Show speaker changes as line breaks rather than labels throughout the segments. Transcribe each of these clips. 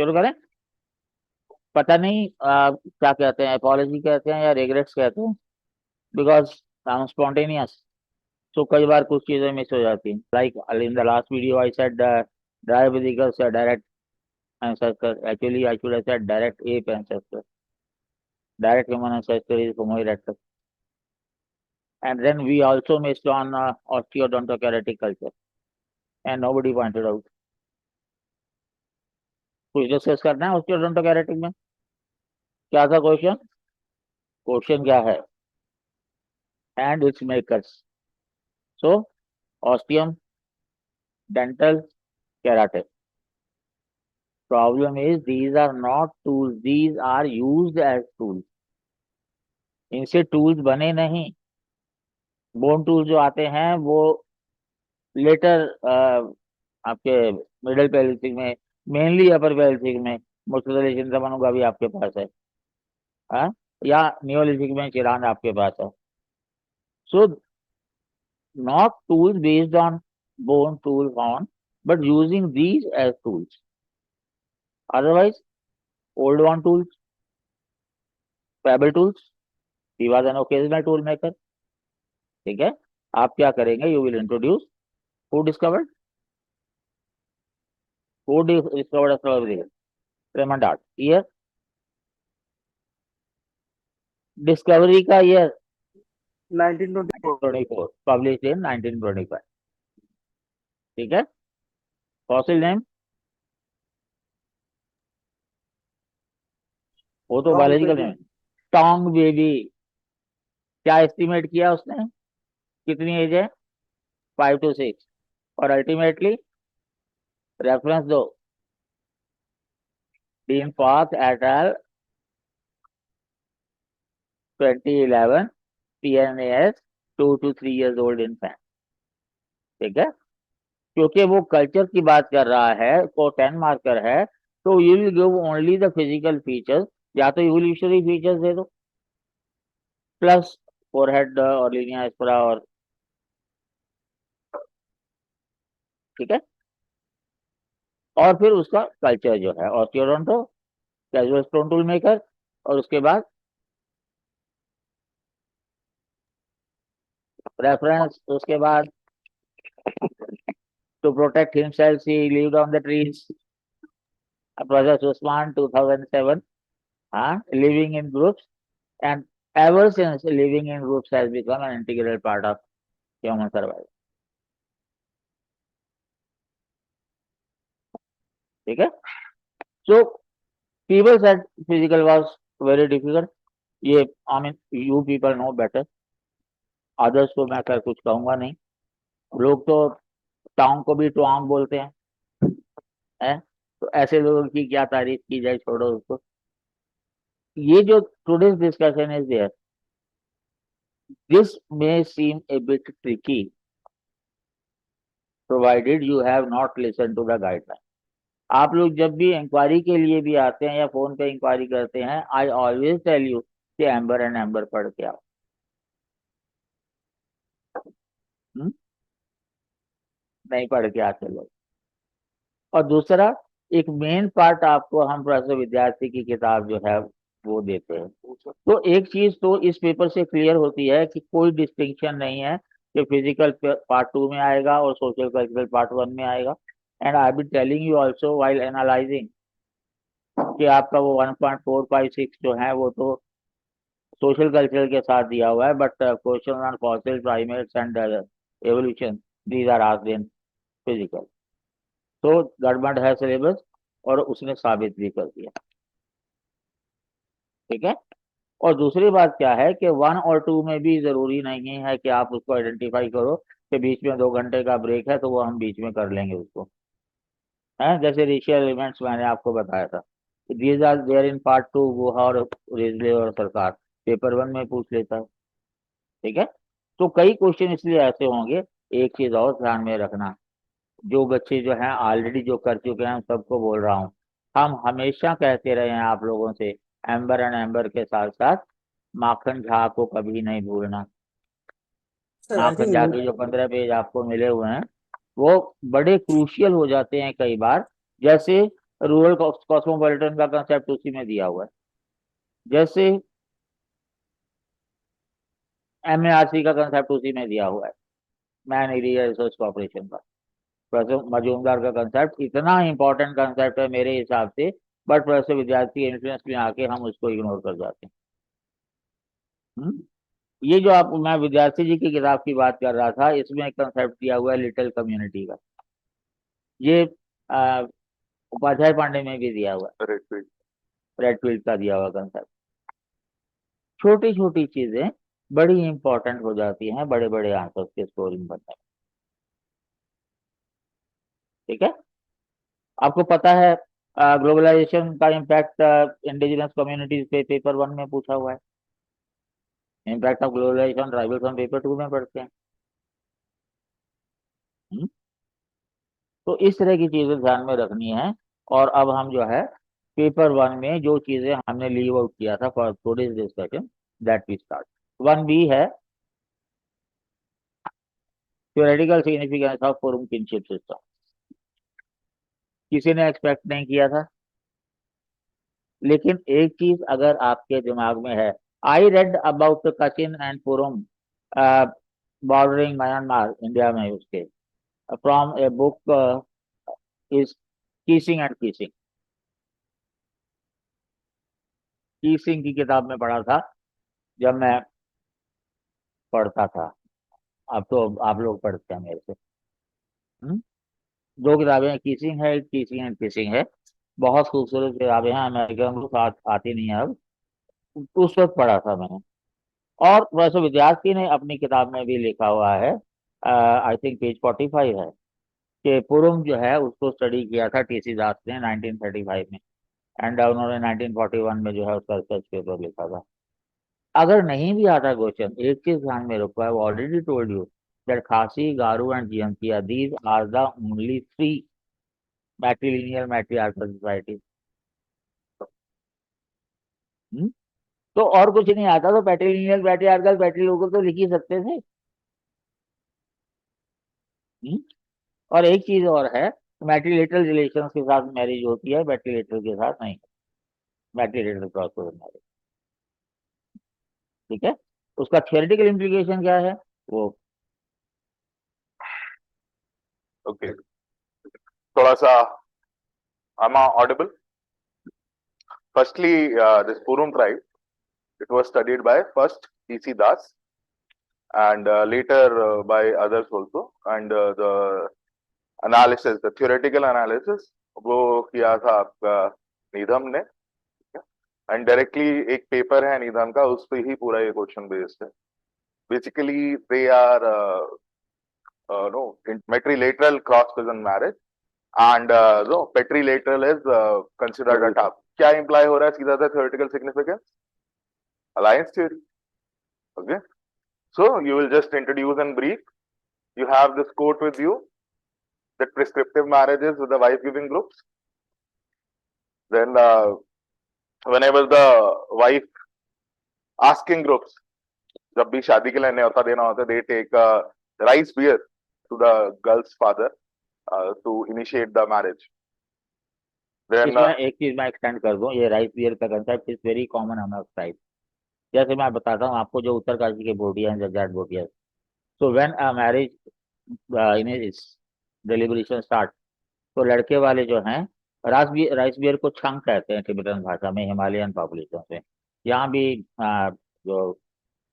शुरू करें? पता नहीं क्या कहते हैं, अपॉलॉजी कहते हैं या रिग्रेट्स कहते हैं, बिकॉज आई एम स्पॉन्टेनियस। तो कई बार कुछ चीजें मिस हो जाती हैं, like in the last video I said drive vehicles direct ancestor. Actually, I should have said direct ape ancestor. Direct human ancestor is Homo erectus. And then we also missed on osteodontoceretic culture, and nobody pointed out. कुछ discuss करना है osteodontoceretic में? क्या था question? Question क्या है? And its makers. So, osteum, dental, keratin. Problem is these are not tools. These are used as tools. इनसे tools बने नहीं। बोन टूल जो आते हैं वो लेटर आपके मिडिल पैलेसिक में, मेनली अपर पैलेसिक में मुस्तदल चिंतामणु का भी आपके पास है, हाँ? या नियोलिथिक में चिरान आपके पास है। So not tools based on bone tool found, but using these edge tools. Otherwise old one tools, pebble tools, he was an occasional tool maker. ठीक है, आप क्या करेंगे? You will introduce who discovered, who discovered Raymond Dart year, discovery का year
1924।
1924, publish in 1925। ठीक है, fossil name वो तो
Taung
biological
baby.
Name. Taung baby. क्या एस्टिमेट किया उसने, कितनी एज है? 5 to 6। और अल्टीमेटली रेफरेंस दो, dean fox eight Al 2011, PNAS 2 to 3 years old infant। ठीक है, क्योंकि वो कल्चर की बात कर रहा है, को 10 मार्कर है, तो you will give only the physical features, या तो इवोल्यूशनरी फीचर्स दे दो प्लस फोरहेड और लिनिया एस्परा और, ठीक है, और फिर उसका कल्चर जो है osteodonto, casual stone tool maker, और उसके बाद रेफरेंस, उसके बाद to protect himself he lived on the trees. Professor Usman 2007, हाँ, living in groups, and ever since living in groups has become an integral part of human survival। ठीक है, so people said physical was very difficult। ये I mean you people know better, others को मैं कर कुछ कहूंगा नहीं। लोग तो टांग को भी टुआंग बोलते हैं, तो ऐसे लोगों की क्या तारीफ की जाए, छोड़ो उसको। ये जो today's discussion is there, this may seem a bit tricky provided you have not listened to the guideline। आप लोग जब भी इंक्वायरी के लिए भी आते हैं या फोन पे इंक्वायरी करते हैं, आई ऑलवेज टेल यू कि एम्बर एंड एम्बर पढ़ के आओ। नहीं पढ़ के आते लोग। और दूसरा, एक मेन पार्ट आपको हम प्रोफेसर विद्यार्थी की किताब जो है वो देते हैं। तो एक चीज तो इस पेपर से क्लियर होती है कि कोई डिस्टिंक्शन नहीं है कि फिजिकल पार्ट 2 में आएगा और सोशल कल्चरल पार्ट 1 में आएगा। And I be telling you also while analysing कि आपका वो 1.456 जो है वो तो सोशल कल्चरल के साथ दिया हुआ है, but question on fossil primates and evolution these are asked in physical. तो गड़बड़ है सिलेबस, और उसने साबित भी कर दिया। ठीक है, और दूसरी बात क्या है कि 1 और 2 में भी जरूरी नहीं है कि आप उसको आइडेंटिफाई करो कि बीच में 2 घंटे का ब्रेक है तो वो हम बीच में कर लेंगे उसको, है? जैसे रेशियल एलिमेंट्स मैंने आपको बताया था, these are there in part 2, Guha और रिजले और सरकार पेपर 1 में पूछ लेता है। ठीक है, तो कई क्वेश्चन इसलिए ऐसे होंगे। एक चीज और ध्यान में रखना, जो बच्चे जो हैं ऑलरेडी जो कर चुके हैं, सबको बोल रहा हूँ, हम हमेशा कहते रहे हैं आप लोगों से, एम्बर एंड एम्बर के साथ साथ माखन झा को कभी नहीं भूलना।
Sir I
Makhan Jha
think
के जो 15 पेज आपको मिले हुए हैं वो बड़े क्रूशियल हो जाते हैं कई बार। जैसे रूरल कॉस्मोपॉलिटन का कंसेप्ट उसी में दिया हुआ है। जैसे MARC का कंसेप्ट उसी में दिया हुआ है, मैन एरिया रिसोर्स कॉर्पोरेशन का। प्रोफेसर मजूमदार का कंसेप्ट इतना इंपॉर्टेंट कंसेप्ट है मेरे हिसाब से, बट प्रोफेसर विद्यार्थी इन्फ्लुएंस में आके हम उसको इग्नोर कर जाते हैं। ये जो आप, मैं विद्यार्थी जी की किताब की बात कर रहा था, इसमें एक कंसेप्ट दिया हुआ है लिटिल कम्युनिटी का। ये उपाध्याय पांडे में भी दिया हुआ है, रेडफील्ड का दिया हुआ कंसेप्ट। छोटी छोटी चीजें बड़ी इंपॉर्टेंट हो जाती हैं बड़े बड़े आंसर्स के स्कोरिंग बनने में। ठीक है, आपको पता है ग्लोबलाइजेशन का इम्पैक्ट इंडिजिनस कम्युनिटीज पे पेपर 1 में पूछा हुआ है। इम्पैक्ट ऑफ ग्लोबलाइजेशन ट्राइबल्स हम पेपर 2 में पढ़ते हैं। हम्म? तो इस तरह की चीजें ध्यान में रखनी है। और अब हम जो है पेपर 1 में जो चीजें हमने लीव आउट किया था for today's discussion, that we start. 1B है theoretical significance of forum kinship system. किसी ने एक्सपेक्ट नहीं किया था, लेकिन एक चीज अगर आपके दिमाग में है, I read about Kachin and forum bordering Myanmar India में, उसके from a book is Keesing and Keesing. Keesing की किताब में पढ़ा था जब मैं पढ़ता था। अब तो आप लोग पढ़ते हैं मेरे से। हम्म? दो किताबें, कीसिंग है, कीसिंग एंड कीसिंग है। बहुत खूबसूरत किताबें हैं, अमेरिकन बुक आती नहीं है अब। उस वक्त पढ़ा था मैंने। और वैसे विद्यार्थी ने अपनी किताब में भी लिखा हुआ है, आई थिंक पेज 45 है, कि पुरुम जो है उसको स्टडी किया था TC दास ने 1935 में, एंड उन्होंने 1941 में जो है उसका रिसर्च पेपर लिखा था। अगर नहीं भी आता क्वेश्चन, एक चीज ध्यान में रखो, I already told you that Khasi, Garo and Jaintia, these are the only 3 matrilineal matriarchal society. तो और कुछ नहीं आता तो पैट्रिलिनियल मैट्रियार्कल पैट्रिलोकल तो लिख ही सकते थे। हम्म? और एक चीज और है, मैट्रिलेटरल रिलेशंस के साथ मैरिज होती है, मैट्रिलेटरल के साथ नहीं। मैट्रिलेटरल क्रॉस ओवर मैरिज। ठीक है, उसका थियोरेटिकल इम्प्लीकेशन क्या है वो।
ओके, थोड़ा सा am I audible? Firstly, this Purum tribe, it was studied by first TC Das and later by others also, and the analysis, the theoretical analysis वो किया था आपका निधम ने, एंड डायरेक्टली एक पेपर है निधम का, उस पे ही पूरा ये क्वेश्चन बेस्ड है। Basically they are no matrilateral cross cousin marriage and no petrilateral is considered a tab। क्या इंप्लाई हो रहा है सीधा सा theoretical significance? Alliance theory। Okay, so you will just introduce and brief, you have this quote with you that prescriptive marriages with the wife giving groups, then whenever the wife asking groups, जब भी शादी के लिए न्योता देना होता है, they take rice beer to the girl's father to initiate the marriage। then
इसमें एक चीज मैं एक्सटेंड कर दूं, ये राइस बियर का concept is very common among tribe. जैसे मैं बताता हूँ आपको, जो उत्तरकाशी के भोटिया हैं, Jat Bhotia, so when a marriage in deliberation start, तो लड़के वाले जो हैं राइस बियर को छंग कहते हैं टिबेटन भाषा में, हिमालयन पॉपुलेशन में। यहाँ भी जो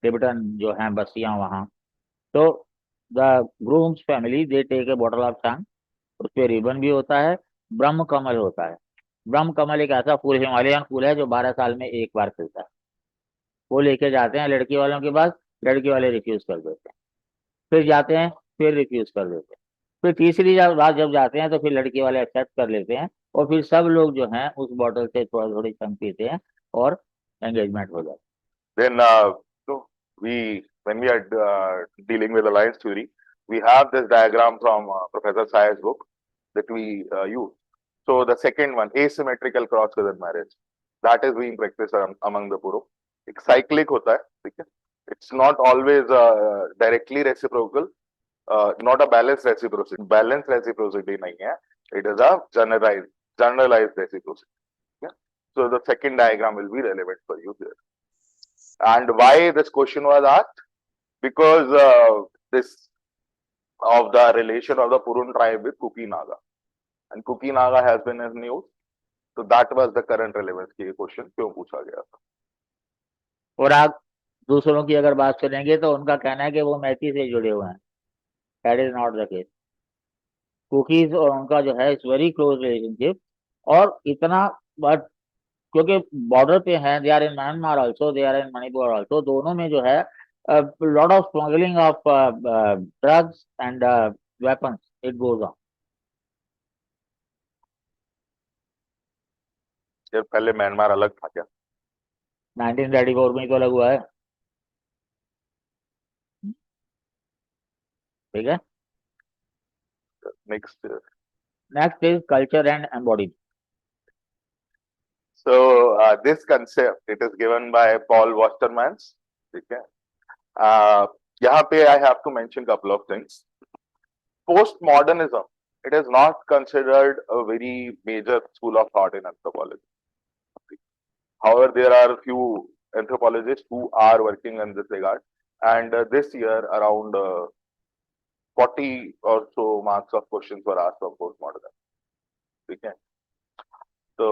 टिबेटन जो हैं बस्तियां वहाँ, तो the groom's family they take a bottle of chhang, उस पर रिबन भी होता है, ब्रह्म कमल होता है। ब्रह्म कमल एक ऐसा फूल, हिमालयन फूल है, जो 12 साल में एक बार खिलता है। वो लेके जाते हैं लड़की वालों के पास, लड़की वाले रिफ्यूज कर देते हैं, फिर जाते हैं, फिर रिफ्यूज कर देते हैं, फिर तीसरी बार जब जाते हैं तो फिर लड़की वाले एक्सेप्ट कर लेते हैं, और फिर सब लोग जो हैं उस बॉटल से थोड़ा थोड़ी चंग पीते हैं और एंगेजमेंट हो जाता
है। then so we when we are dealing with alliance theory, we have this diagram from Professor Say's book that we use। so the second one, asymmetrical cross cousin marriage, that is being practiced among the Puro। एक cyclic होता है, ठीक है, it's not always directly reciprocal, not a balanced reciprocity नहीं है, it is a generalized generalized reciprocity. Yeah. So the second diagram will be relevant for you here. And why this question was asked? Because this of the relation of the Purun tribe with Kuki Naga, and Kuki Naga has been in news. So that was the current relevance की question क्यों पूछा गया था.
और आप दूसरों की अगर बात सुनेंगे तो उनका कहना है कि वो मैती से जुड़े हुए हैं. That is not the case. Cookies और उनका जो है इट्स वेरी क्लोज रिलेशनशिप. और इतना बट क्योंकि बॉर्डर पे हैं, they are in Myanmar also, they are in Manipur also, दोनों में जो है lot of smuggling of drugs and weapons, it goes on.
ये पहले म्यांमार अलग था क्या?
1934 में ही तो अलग हुआ है. ठीक है.
Next.
Next is culture and embodiment.
So this concept, it is given by Paul Wastermans. Okay. यहाँ पे I have to mention couple of things. Postmodernism, it is not considered a very major school of thought in anthropology. However, there are few anthropologists who are working in this regard, and this year around 40 or so marks of questions were asked from postmodernism. Okay. So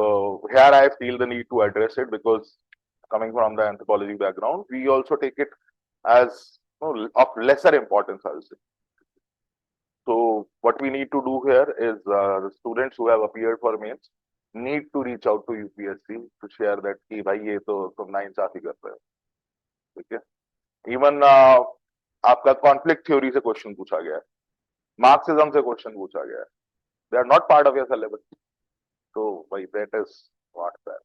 here I feel the need to address it because coming from the anthropology background, we also take it as of lesser importance, I will say. So what we need to do here is the students who have appeared for mains need to reach out to UPSC to share that कि भाई ये तो तुम नाइंसाफी कर रहे हो. ठीक है. इवन आपका कॉन्फ्लिक्ट थ्योरी से क्वेश्चन पूछा गया है, मार्क्सिज्म से क्वेश्चन पूछा गया है. They are not part of your syllabus. So by that is what that.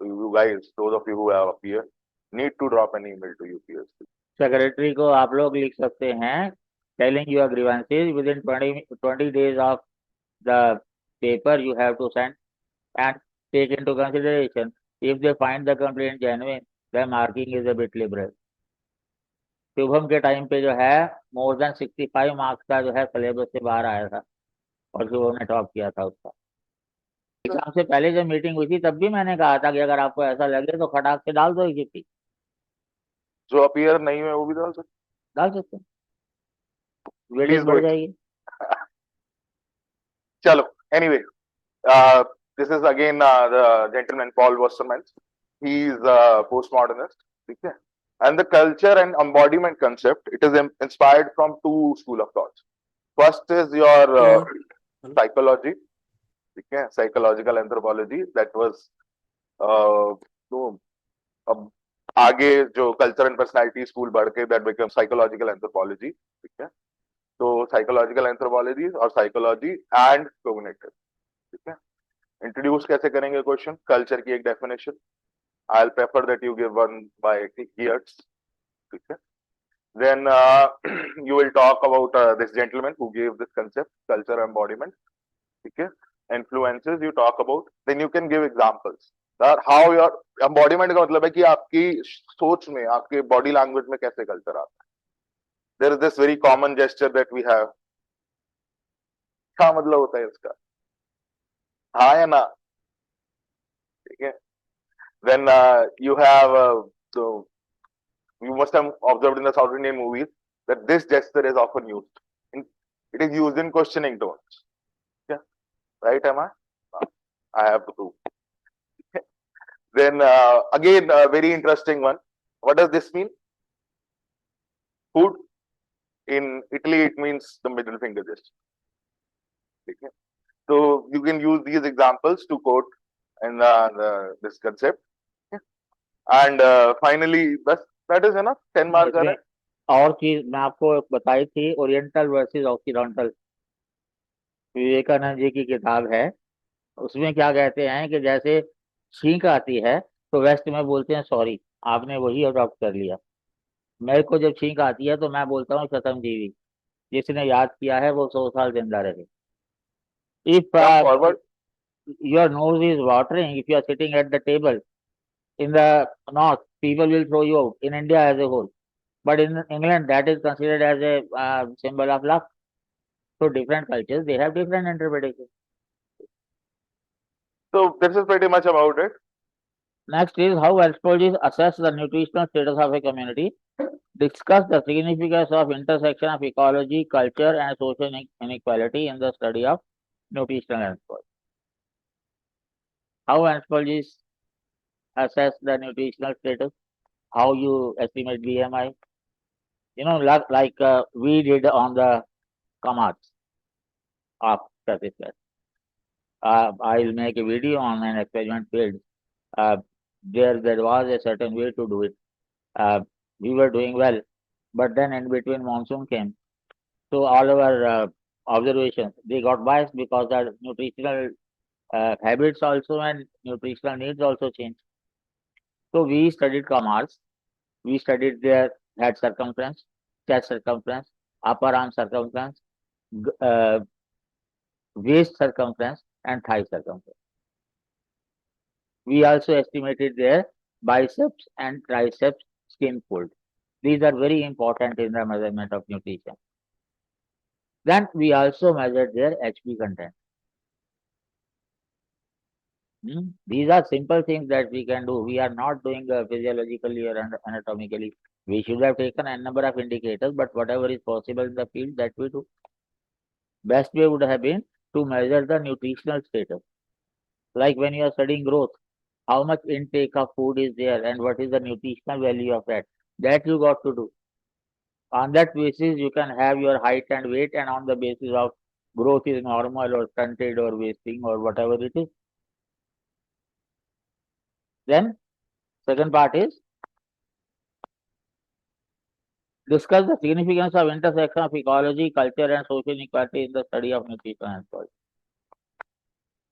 You guys, those of you who have appeared, need to drop an email to UPSC.
Secretary को आप लोग लिख सकते हैं telling your grievances within 20 days of the paper you have to send and take into consideration. If they find the complaint genuine, then marking is a bit liberal. Shubham के time पे जो है मोर देन 65 मार्क्स का जो है syllabus से बाहर आया था और शुभम ने टॉप किया था उसका. एग्जाम से पहले जब मीटिंग हुई थी तब भी मैंने कहा था कि अगर आपको ऐसा लगे तो खटाक से डाल दो चिट्ठी.
जो अपीयर नहीं हुए वो भी डाल सकते
हैं. वेटेज बढ़ जाएगी.
चलो, anyway, this is again the gentleman Paul Wassermans. He is a postmodernist. Okay. And the culture and embodiment concept, it is inspired from two school of thoughts. First is your psychology. Okay, psychological anthropology, that was आगे जो culture and personality school बढ़ के that become psychological anthropology. ठीक है. तो psychological anthropology और psychology and cognitive. ठीक है. इंट्रोड्यूस कैसे करेंगे क्वेश्चन? कल्चर की एक definition. I will prefer that you give one by gears. ठीक है. Then you will talk about this gentleman who gave this concept, culture embodiment. Okay. Influences you talk about. Then you can give examples. How your embodiment का मतलब है कि आपकी सोच में, आपके बॉडी लैंग्वेज में कैसे कल्चर आता है. There is this very common gesture that we have. क्या मतलब होता है इसका? हाँ या ना? ठीक है. Then you have so you must have observed in the South Indian movies that this gesture is often used. It is used in questioning tones. Yeah. Right, am I? I have to prove. Then again, a very interesting one. What does this mean? Food. In Italy, it means the middle finger gesture. Okay. So you can use these examples to quote in this concept. Okay. And finally, that is enough. 10 marks are.
और चीज मैं आपको बताई थी, oriental versus occidental. Vivekananda ji की किताब है. उसमें क्या कहते हैं कि जैसे छींक आती है तो वेस्ट में बोलते हैं सॉरी. आपने वही अडॉप्ट कर लिया. मेरे को जब छींक आती है तो मैं बोलता हूँ शतम जीवी. जिसने याद किया है वो 100 साल जिंदा रहे. If your nose is watering, if you are sitting at the table in the north, people will throw you out. In India as a whole, but in England that is considered as a symbol of luck. So different cultures, they have different interpretations.
So this is pretty much about it.
Next is how anthropologists assess the nutritional status of a community. Discuss the significance of intersection of ecology, culture, and social inequality in the study of nutritional anthropology. How anthropologists assess the nutritional status, how you estimate BMI. You know, like we did on the Kamats of statistics. I'll make a video on an experiment field. There was a certain way to do it. We were doing well, but then in between monsoon came. So all our observations, they got biased because the nutritional habits also and nutritional needs also changed. So we studied Kamars. We studied their head circumference, chest circumference, upper arm circumference, waist circumference, and thigh circumference. We also estimated their biceps and triceps skin fold. These are very important in the measurement of nutrition. Then we also measured their HP content. These are simple things that we can do. We are not doing physiologically or anatomically. We should have taken a number of indicators, but whatever is possible in the field, that we do. Best way would have been to measure the nutritional status. Like when you are studying growth, how much intake of food is there and what is the nutritional value of that. That you got to do. On that basis, you can have your height and weight, and on the basis of growth is normal or stunted or wasting or whatever it is. Then, second part is discuss the significance of intersection of ecology, culture, and social inequality in the study of nutrition and soil.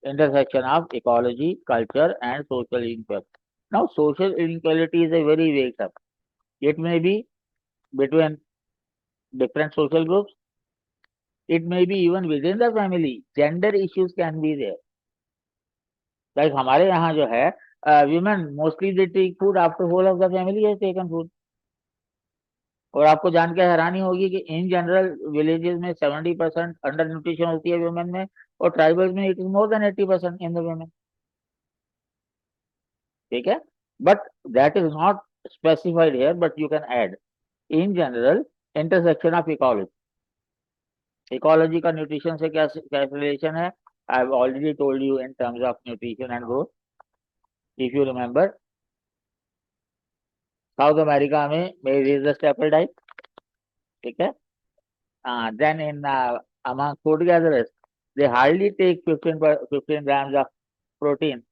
Intersection of ecology, culture, and social inequality. Now, social inequality is a very vague term. It may be between different social groups. It may be even within the family. Gender issues can be there. Like हमारे यहाँ जो है, women mostly they take food after whole of the family has taken food. और आपको जान के हैरानी होगी कि इन जनरल विलेजेस में 70% अंडर न्यूट्रिशन होती है वुमेन में, और ट्राइबल्स में it is more than 80% in the women. ठीक है, but that is not specified here, but you can add in general intersection of ecology. Ecology का न्यूट्रिशन से क्या रिलेशन है? आई have already told you in terms of nutrition and growth. If you remember, south America में मेज is the staple diet. ठीक है, then in among food gatherers, they hardly take 15 grams of protein.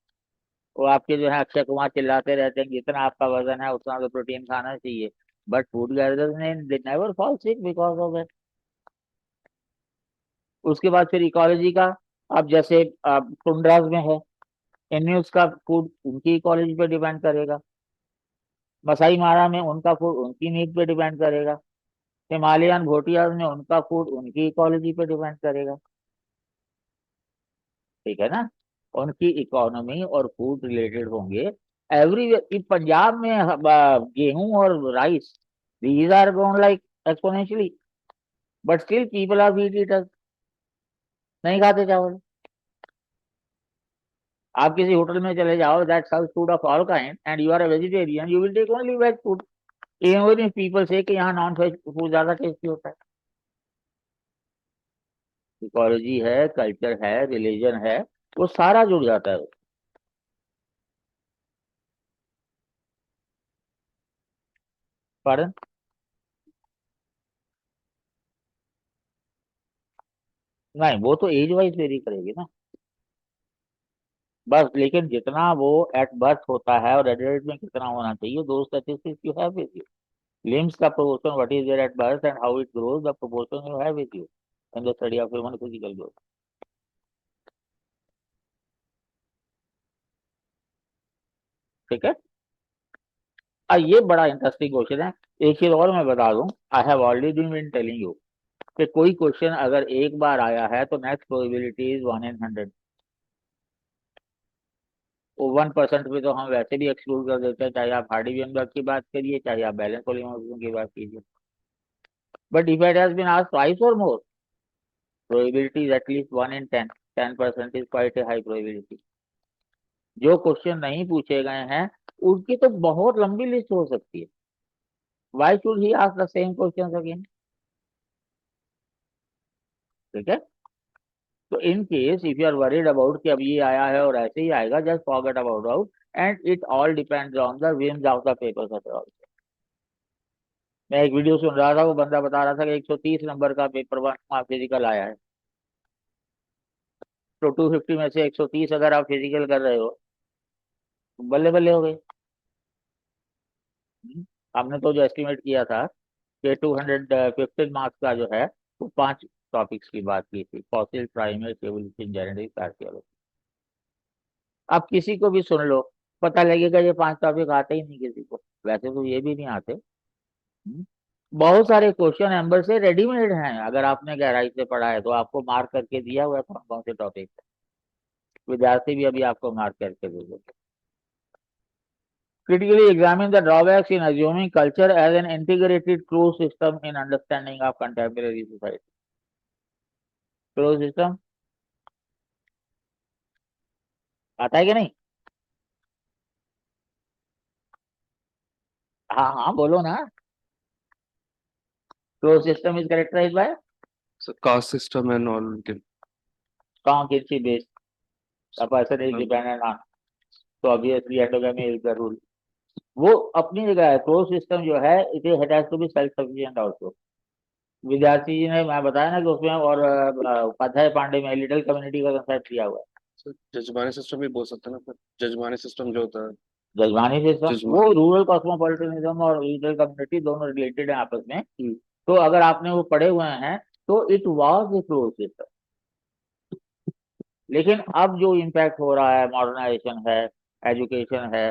वो आपके जो है अक्षय कुमार चिल्लाते रहते हैं जितना आपका वजन है उतना तो प्रोटीन खाना चाहिए, बट फूड गैदरर्स ने they never fall sick because of that. उसके बाद फिर इकोलॉजी का, अब जैसे टुंड्रास में है, इन्यूस का फूड उनकी इकोलॉजी पे डिपेंड करेगा. मसाई मारा में उनका फूड उनकी नीड पे डिपेंड करेगा. हिमालयन भोटियाज में उनका फूड उनकी इकोलॉजी पे डिपेंड करेगा. ठीक है ना, उनकी इकोनॉमी और फूड रिलेटेड होंगे एवरीवेयर. पंजाब में गेहूं और rice, these are grown like exponentially, but still people are wheat eaters. नहीं खाते चावल. आप किसी होटल में चले जाओ that serves food of all kind and you are a vegetarian, you will take only veg food. Even if people say कि यहाँ नॉन वेज फूड ज्यादा टेस्टी होता है. इकोलॉजी है, कल्चर है, रिलीजन है, वो सारा जुड़ जाता है. Pardon? नहीं, वो तो एज वाइज वेरी करेगी ना बस. लेकिन जितना वो एट बर्थ होता है और एडल्ट में कितना होना चाहिए, दो statistics you have with you. Limbs का proportion what is there at birth and how it grows, the proportion you have with you in the study of human physical growth. ठीक है, ये बड़ा इंटरेस्टिंग क्वेश्चन है. एक चीज और मैं बता दूं, I have already been telling you कि कोई क्वेश्चन अगर एक बार आया है तो नेक्स्ट प्रोबेबिलिटी इज 1 in 100. वो 1% पे तो हम वैसे भी एक्सक्लूड कर देते हैं, चाहे आप हार्डी वेनबर्ग की बात करिए, चाहे आप बैलेंस पॉलीमॉर्फिज्म की बात कीजिए. But if it has been asked twice और more, probability is at least 1 in 10. 10% is quite a high probability. जो क्वेश्चन नहीं पूछे गए हैं उनकी तो बहुत लंबी लिस्ट हो सकती है। Why should he ask the same question again? ठीक है, तो in case if you are worried about कि अब ये आया है और ऐसे ही आएगा, just forget about out and it all depends on the whims of the paper. मैं एक वीडियो सुन रहा था, वो बंदा बता रहा था कि 130 नंबर का पेपर वन फिजिकल आया है, तो 250 में से 130 अगर आप फिजिकल कर रहे हो तो बल्ले बल्ले हो गए। हमने तो जो एस्टिमेट किया था कि 215 मार्क्स का जो है वो 5 टॉपिक्स की बात की थी, fossil, primate, evolution, genetics, archaeology. आप किसी को भी सुन लो, पता लगेगा ये 5 टॉपिक आते ही नहीं किसी को, वैसे तो ये भी नहीं आते। हम्म। बहुत सारे क्वेश्चन नंबर से रेडीमेड हैं, अगर आपने गहराई से पढ़ा है तो आपको मार्क करके दिया हुआ है कौन कौन से टॉपिक। विद्यार्थी भी अभी आपको मार्क करके दे देते। Critically examine the drawbacks in assuming culture as an integrated closed system in understanding of contemporary society. Closed system आता है कि नहीं? हाँ हाँ बोलो ना। Closed system is characterized by
So caste system and all.
strong kinship base. The person is dependent on. So obviously endogamy is the rule. वो अपनी जगह है। क्लोज सिस्टम जो है it has to be self sufficient also. विद्यार्थी जी ने मैं बताया ना कि उसमें और उपाध्याय पांडे में लिटिल कम्युनिटी का कंसेप्ट दिया हुआ है।
जजमानी सिस्टम भी बोल सकते हैं ना फिर। जजमानी सिस्टम जो होता है,
जजमानी सिस्टम वो
जजमानी।
रूरल कॉस्मोपॉलिटनिज्म और लिटिल कम्युनिटी दोनों रिलेटेड है आपस में। तो अगर आपने वो पढ़े हुए हैं तो it was a close system. लेकिन अब जो इम्पैक्ट हो रहा है, मॉडर्नाइजेशन है, एजुकेशन है,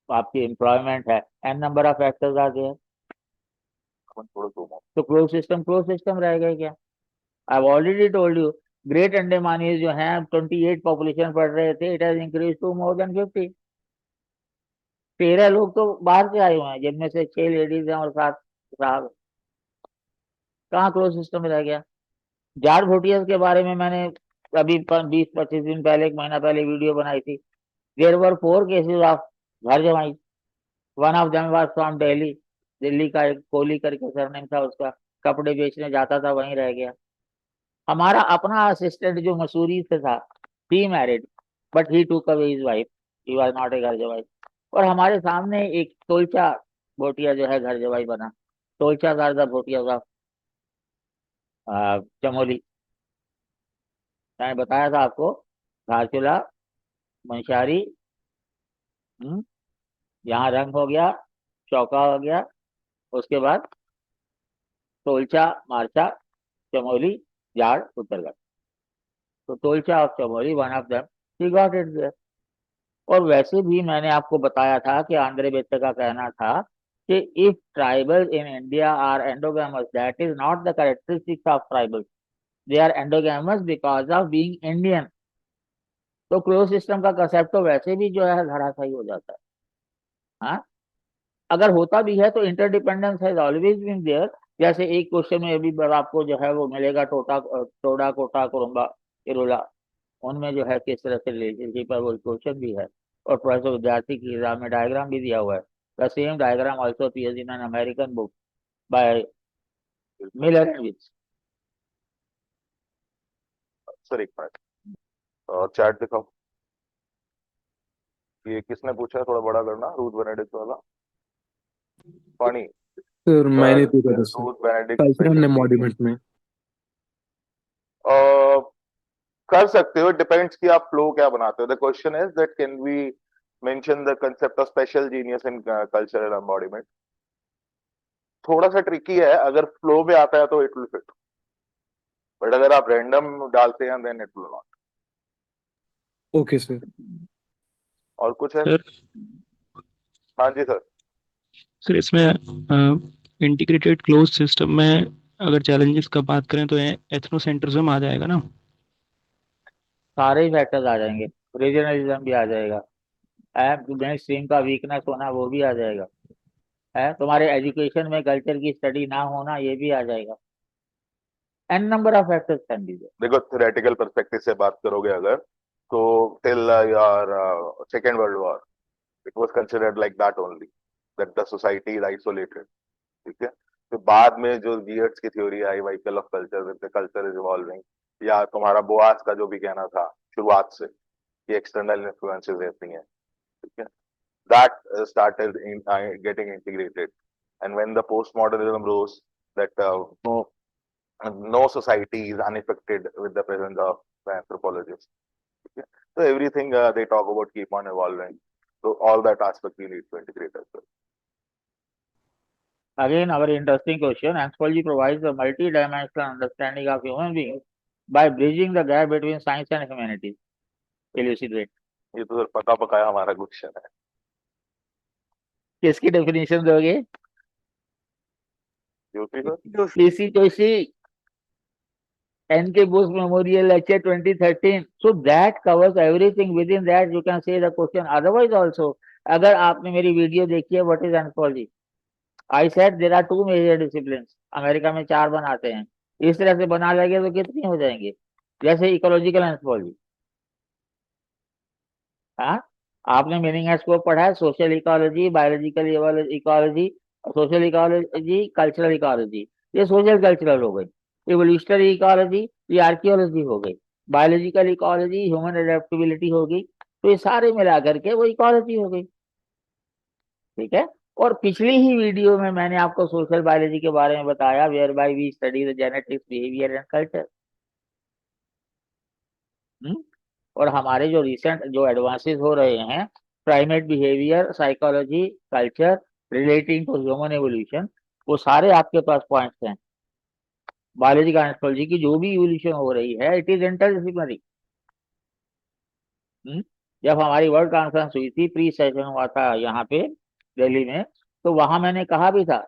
आपकी एम्प्लॉयमेंट है, एन नंबर ऑफ फैक्टर्स आ गए, तो क्लोज सिस्टम रहेगा क्या? I already told you, great Andamanese जो हैं 28 पॉपुलेशन पढ़ रहे थे, it has increase to more than 50। 13 लोग तो बाहर से आए हुए हैं, जिनमें से 6 लेडीज हैं और 7 साहब। कहाँ क्लोज सिस्टम में रह गया? जाट भोटिया के बारे में मैंने अभी 20-25 दिन पहले, एक महीना पहले वीडियो बनाई थी। देयर वर 4 केसेस ऑफ घर जमाई। One of them was from Delhi. Delhi का एक कोहली करके सरनेम था उसका, कपड़े बेचने जाता था, वहीं रह गया। हमारा अपना असिस्टेंट जो मसूरी से था, ही मैरिड बट ही टूक away his wife, he was not a घर जवाई। और हमारे सामने एक तोलचा भोटिया जो है घर जवाई बना। तोलचा शारदा भोटिया साहब, चमोली। मैंने बताया था आपको, धारचूला, मंशारी, यहाँ रंग हो गया, चौका हो गया, उसके बाद तोलचा, मारचा, चमोली, जाड़, उत्तरगढ़। तो Tolcha of Chamoli, one of them, he got it there. और वैसे भी मैंने आपको बताया था कि आंद्रे बेत्ते का कहना था कि if tribal in India are endogamous, that is not the characteristics of tribal, they are endogamous because of being Indian. तो क्लोज सिस्टम का कंसेप्ट तो वैसे भी जो है धराशायी हो जाता है। हाँ, अगर होता भी है तो interdependence has always been there. जैसे एक क्वेश्चन में अभी आपको जो है वो मिलेगा, टोडा, कोटा, कुरुम्बा, इरोला, उनमें जो है किस तरह से रिलेशनशिप है, वो क्वेश्चन भी है। और प्रोफेसर विद्यार्थी की एग्जाम में डायग्राम भी दिया हुआ है। The same diagram also appears in an American book by Miller and which.
Sir एक मिनट, चैट दिखाओ। ये किसने पूछा है? थोड़ा बड़ा करना, रूथ बेनेडिक्ट वाला। पानी
सर मैंने पूछा था sir,
Ruth Benedict
cultural
special
embodiment में।
कर सकते हो, डिपेंड्स कि आप फ्लो क्या बनाते हो। The question is that can we mention the concept of special genius in cultural embodiment. थोड़ा सा ट्रिकी है, अगर फ्लो में आता है तो इट विल फिट, बट अगर आप रैंडम डालते हैं then it will not.
Okay sir.
और कुछ है?
सर
हाँ जी सर।
सर इसमें इंटीग्रेटेड क्लोज सिस्टम में अगर चैलेंजेस का बात करें तो एथनोसेंट्रिज्म आ जाएगा ना?
सारे ही फैक्टर्स आ जाएंगे, रीजनलिज्म भी आ जाएगा, मेन स्ट्रीम का वीकनेस होना वो भी आ जाएगा, है तुम्हारे एजुकेशन में कल्चर की स्टडी ना होना ये भी आ जाएगा। An number of factors can be there.
देखो थ्योरेटिकल पर्सपेक्टिव से बात करोगे अगर, So till your Second World War, it was considered like that only, that the society is isolated. ठीक है, तो बाद में जो गियर्स की theory I, vehicle of culture, with the culture is evolving, या तुम्हारा बोआस का जो भी कहना था शुरुआत से कि एक्सटर्नल इन्फ्लुएंसेस रहती हैं, ठीक है, that started getting integrated. And when the postmodernism rose, that no society is unaffected with the presence of the anthropologists. Okay? So everything they talk about keep on evolving. So all that aspect we need to integrate as well.
Again, a very interesting question. Anthropology provides a multi-dimensional understanding of human beings by bridging the gap between science and humanities. Elucidate.
ये तो sir पका पकाया हमारा question है.
किसकी definition दोगे?
Joshi sir.
PC Joshi, NK Bose Memorial Lecture 2013. So that covers everything. Within that you can say the question. Otherwise also, अगर आपने मेरी वीडियो देखी है what is anthropology, I said there are two major disciplines. America में 4 बनाते हैं. इस तरह से बना लेंगे तो कितनी हो जाएंगे? जैसे इकोलॉजिकल एंथ्रोपोलॉजी. हाँ, आपने मीनिंग एंड स्कोप पढ़ा है. Social ecology, biological ecology, social ecology, cultural ecology. ये सोशल कल्चरल हो गई. इवोल्यूशनरी इकोलॉजी ये आर्कियोलॉजी हो गई. बायोलॉजिकल इकोलॉजी ह्यूमन एडेप्टेबिलिटी हो गई. तो ये सारे मिला करके वो इकोलॉजी हो गई. ठीक है. और पिछली ही वीडियो में मैंने आपको सोशल बायोलॉजी के बारे में बताया, whereby we study the genetics, behaviour and culture. और हमारे जो रिसेंट जो एडवांसेस हो रहे हैं, primate behaviour, psychology, culture relating to human evolution, वो सारे आपके पास पॉइंट्स हैं. बायोलॉजिकल एंथ्रोपोलॉजी की जो भी इवोल्यूशन हो रही है, इट इज इंटरडिसिप्लिनरी. जब हमारी वर्ल्ड कॉन्फ्रेंस हुई थी, प्री सेशन हुआ था यहाँ पे दिल्ली में, तो वहां मैंने कहा भी था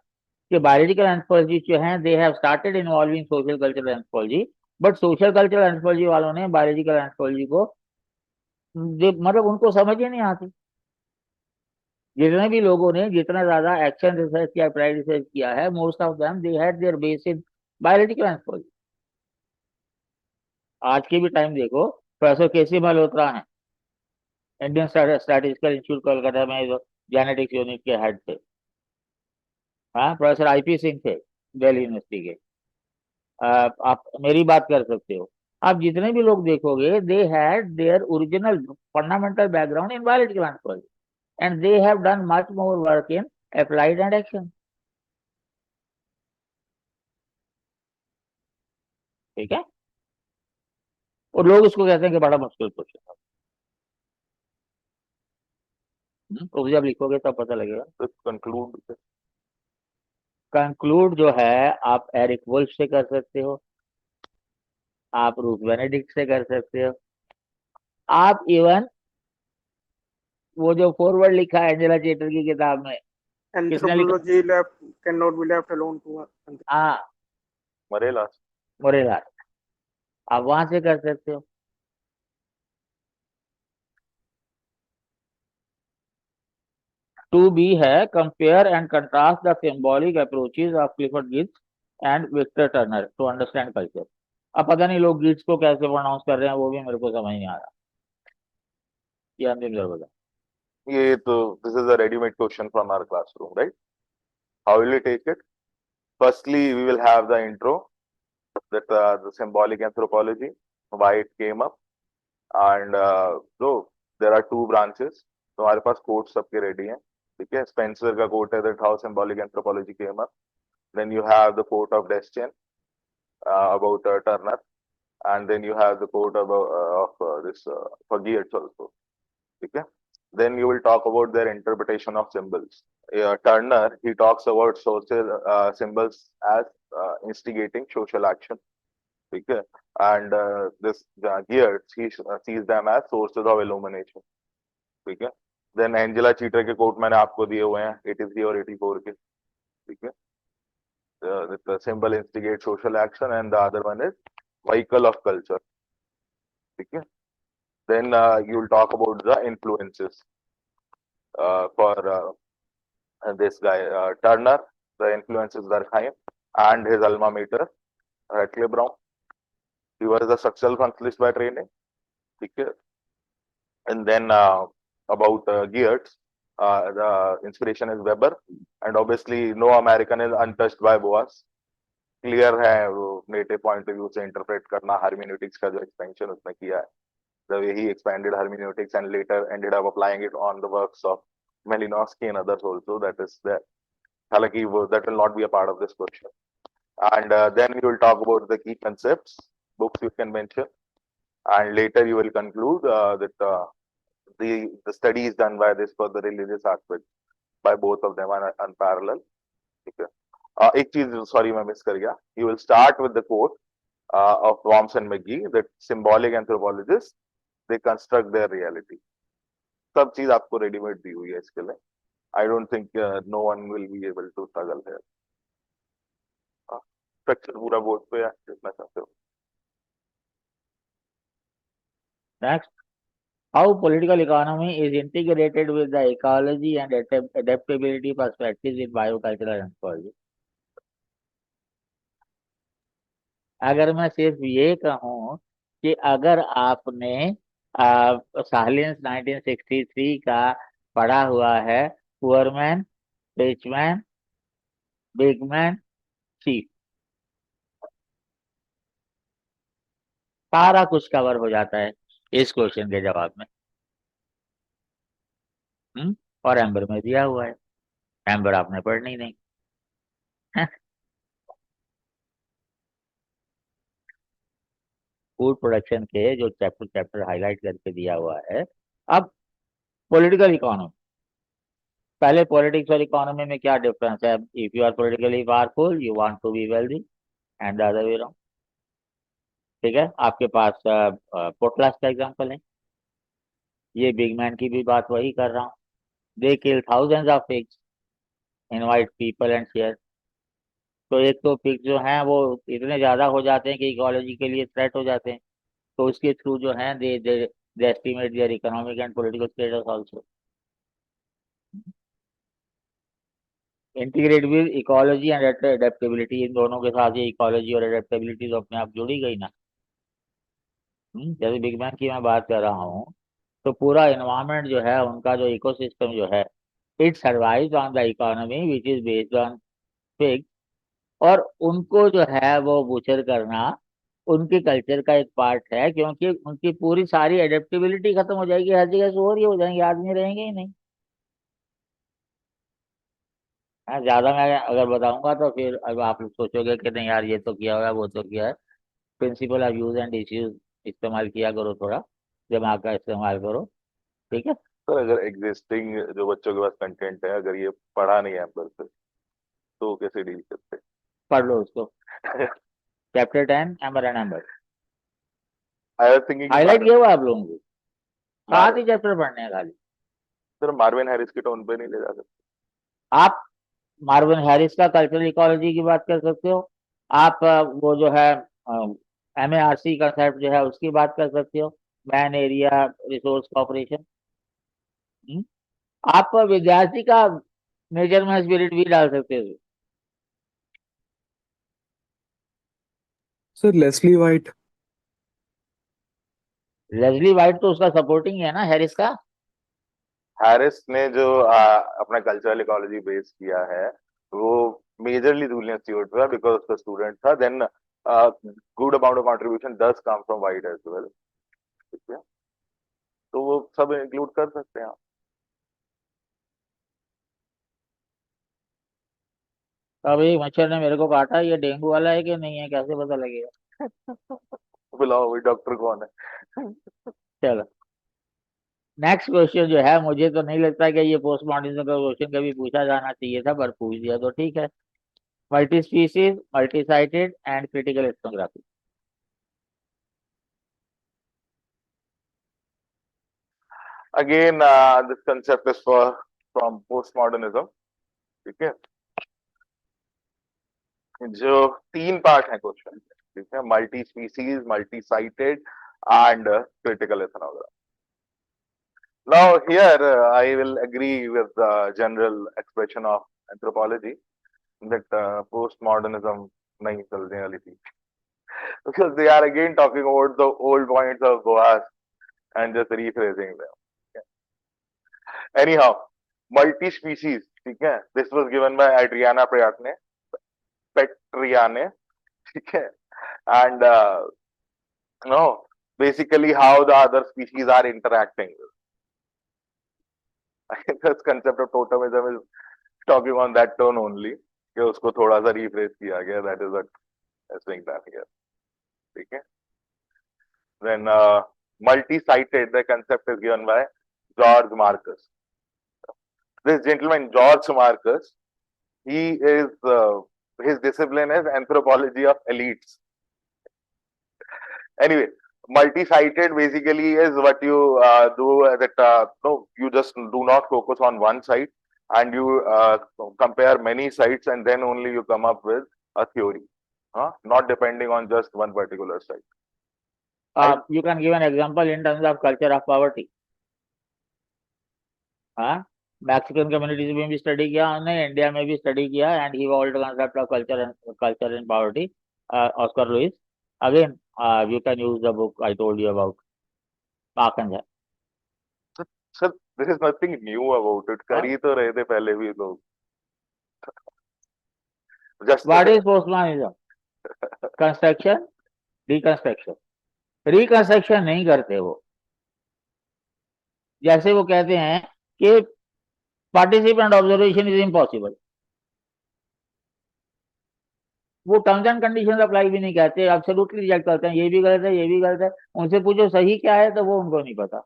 कि बायोलॉजिकल एंथ्रोपोलॉजी जो है, they have started involving social cultural anthropology, but social cultural anthropology वालों ने बायोलॉजिकल एंथ्रोपोलॉजी को मतलब उनको समझ ही नहीं आती. जितने भी लोगों ने जितना ज्यादा एक्शन रिसर्च किया, अप्लाइड रिसर्च किया है, most of them they had there base in biological anthropology. आज के भी टाइम देखो, प्रोफेसर केसी मल्होत्रा है, इंडियन स्टैटिस्टिकल इंस्टीट्यूट कोलकाता में जो जेनेटिक्स यूनिट के हेड थे. हाँ, प्रोफेसर IP सिंह थे दिल्ली यूनिवर्सिटी के. आप मेरी बात कर सकते हो. आप जितने भी लोग देखोगे, they had their original fundamental background in biological anthropology and they have done much more work in applied and action. ठीक है. और लोग इसको कहते हैं कि बड़ा मुश्किल क्वेश्चन है. तो जब लिखोगे तब पता लगेगा.
तो कंक्लूड
जो है आप एरिक वुल्फ से कर सकते हो, आप रूथ बेनेडिक्ट से कर सकते हो, आप इवन वो जो फॉरवर्ड लिखा है एंजेला चेटर की किताब में,
Anthropology left cannot be left alone to
हाँ, मोरेला, आप वहां से कर सकते हो. टू बी है compare and contrast the symbolic approaches of Clifford Gibbs and Victor Turner to understand culture. अब पता नहीं लोग गिब्स को कैसे प्रोनाउंस कर रहे हैं, वो भी मेरे को समझ नहीं आ रहा. ये अंतिम जरूर बता.
ये तो this is a ready-made question from our classroom, right? How will we take it? Firstly, we will have the intro, that the symbolic anthropology, why it came up, and so there are 2 branches. तो हमारे पास quotes सबके ready हैं. ठीक है. Spencer का quote है that how symbolic anthropology came up. Then you have the quote of Deschamps about Turner, and then you have the quote of this Geertz also. ठीक है. Then you will talk about their interpretation of symbols. Turner, he talks about social symbols as instigating social action. Okay. And this Geertz, he sees them as sources of illumination. Okay. Then Angela Cheater के quote मैंने आपको दिए हुए हैं 83 और 84 के. ठीक है. The symbol instigates social action, and the other one is vehicle of culture. ठीक है. Then you will talk about the influences for this guy Turner. The influences Durkheim and his alma mater Radcliffe Brown. He was a structural functionalist by training. ठीक है. And then about Geertz, the inspiration is Weber, and obviously no American is untouched by Boas. Clear है वो native point of view से interpret करना hermeneutics का जो expansion उसने किया है, the way he expanded hermeneutics and later ended up applying it on the works of Malinowski and others also, that is there. हालांकि वो that will not be a part of this question. And then we will talk about the key concepts, books you can mention, and later you will conclude that the studies done by this for the religious aspect by both of them are unparalleled. ठीक है. एक चीज sorry मैं miss कर गया. You will start with the quote of Worms and McGee that symbolic anthropologists they construct their reality. सब चीज आपको रेडीमेड दी हुई है इसके लिए. I don't think no one will be able to struggle here. Structure पूरा बोर्ड पे है जितना चाहते हो.
Next, how political economy is integrated with the ecology and adaptability perspectives in biocultural anthropology. अगर मैं सिर्फ ये कहूँ कि अगर आपने सालियंस 1963 का पढ़ा हुआ है, poor man, rich man, big man, chief, सारा कुछ कवर हो जाता है इस क्वेश्चन के जवाब में. और एम्बर में दिया हुआ है. एम्बर आपने पढ़नी नहीं. फूड प्रोडक्शन के जो चैप्टर हाईलाइट करके दिया हुआ है. अब पॉलिटिकल इकोनॉमी, पहले पॉलिटिक्स और इकोनॉमी में क्या डिफरेंस है? If you are politically powerful you want to be wealthy and the other way around. ठीक है, आपके पास पोटलास का एग्जांपल है. ये बिग मैन की भी बात वही कर रहा हूँ. They kill thousands of pigs, invite people and share. तो एक तो पिग जो हैं वो इतने ज्यादा हो जाते हैं कि इकोलॉजी के लिए थ्रेट हो जाते हैं. तो उसके थ्रू जो है they estimate their economic and political status also. Integrate with ecology and adaptability, इन दोनों के साथ ये इकोलॉजी और एडेप्टेबिलिटी तो अपने आप जुड़ी गई ना. जैसे बिग बैंग की मैं बात कर रहा हूँ तो पूरा एनवायरनमेंट जो है उनका जो इकोसिस्टम जो है it survives on the economy which is based on pig. और उनको जो है वो बुचर करना उनके कल्चर का एक पार्ट है, क्योंकि उनकी पूरी सारी एडेप्टेबिलिटी खत्म हो जाएगी. हर जगह से और ही हो जाएंगे, आदमी रहेंगे ही नहीं. ज्यादा मैं अगर बताऊंगा तो फिर अब आप लोग सोचोगे कि नहीं यार ये तो किया हुआ है वो तो किया है. Principle of use and disuse इस्तेमाल किया करो, थोड़ा दिमाग का इस्तेमाल करो. ठीक है.
सर अगर एग्जिस्टिंग जो बच्चों के पास कंटेंट है अगर ये पढ़ा नहीं है एम्बर से तो कैसे डील करते?
पढ़ लो उसको. Chapter 10 amber and amber
I was thinking
highlight किया हुआ आप लोगों को. 7 ही चैप्टर पढ़ने हैं खाली.
सर मार्विन हैरिस की टोन पे नहीं ले जा सकते.
आप मार्विन हैरिस का कल्चरल इकोलॉजी की बात कर सकते हो. आप वो जो है MARC कंसेप्ट जो है उसकी बात कर सकते हो, मैन एरिया रिसोर्स कॉर्पोरेशन. आप विद्यार्थी का नेचर में स्पिरिट भी डाल सकते हो.
Sir Leslie White.
Leslie White तो उसका सपोर्टिंग है ना हैरिस का.
हैरिस ने जो अपना कल्चरल इकोलॉजी बेस किया है वो मेजरली जूलियन स्टीवर्ट था बिकॉज उसका स्टूडेंट था. Then good amount of contribution does come from White as well. ठीक है, तो वो सब इंक्लूड कर सकते हैं.
अब एक मच्छर ने मेरे को काटा, ये डेंगू वाला है कि नहीं है कैसे पता लगेगा?
बुलाओ भाई डॉक्टर कौन है.
चलो नेक्स्ट क्वेश्चन जो है, मुझे तो नहीं लगता कि ये पोस्ट मॉडर्निज्म का क्वेश्चन कभी पूछा जाना चाहिए था, पर पूछ दिया तो ठीक है. Multi species, multi sited and critical ethnography.
Again this concept is from postmodernism. ठीक है, जो 3 पार्ट है क्वेश्चन. ठीक है, multi species, multi sited and critical ethnography. Now here I will agree with the general expression of anthropology that postmodernism nahi chalne wali thi, because they are again talking about the old points of Boas and just rephrasing them. anyhow, multi-species, ठीक है, this was given by Adriana Petriane, ठीक है, and no, basically how the other species are interacting. I think this concept of totemism is talking on that tone only, कि उसको थोड़ा सा rephrase किया गया, that is what is being done here, ठीक है. Then multi-sited, the concept is given by George Marcus. This gentleman, George Marcus, he is his discipline is anthropology of elites. Anyway, multi-sited basically is what you do that no, you just do not focus on one site and you compare many sites and then only you come up with a theory, not depending on just one particular site.
You can give an example in terms of culture of poverty. हाँ, Mexican communities में भी study किया हमने, India में भी study किया, and he world concept of culture and poverty, Oscar Lewis. Again, you can use the book I told you about, Park and Jack.
Sir, there is nothing new about it. कर ही तो रहे थे पहले भी लोग. Just
What is postmodernism? Construction, reconstruction. Reconstruction नहीं करते वो. जैसे वो कहते हैं कि पार्टिसिपेंट ऑब्जर्वेशन इज इम्पॉसिबल, वो टर्म्स एंड कंडीशंस अप्लाई भी नहीं कहते, एब्सोल्युटली रिजेक्ट करते हैं, ये भी गलत है, ये भी गलत है. उनसे पूछो सही क्या है तो वो उनको नहीं पता.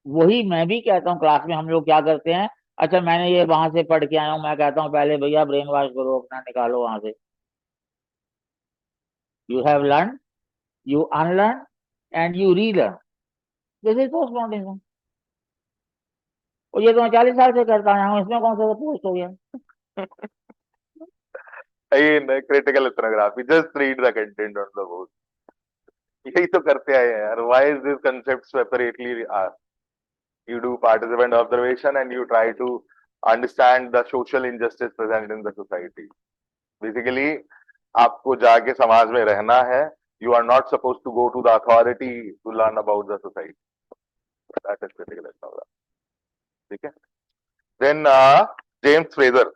वही मैं भी कहता हूँ, क्लास में हम लोग क्या करते हैं, अच्छा मैंने ये वहां से पढ़ के आया हूँ, मैं कहता हूँ पहले भैया ब्रेन वॉश करो, अपना निकालो वहां से. You have learn, you unlearn and you relearn. This is postmodernism. और ये तो मैं 40 साल से करता आया हूँ, इसमें कौन सा पोस्ट हो गया.
in critical ethnography, just read the content on the book. यही तो करते आए हैं यार. Why is this concept separately asked? You do participant observation and you try to understand the social injustice present in the society. Basically, आपको जाके समाज में रहना है. You are not supposed to go to the authority to learn about the society. That is critical ethnography. ठीक है. Then James Fraser.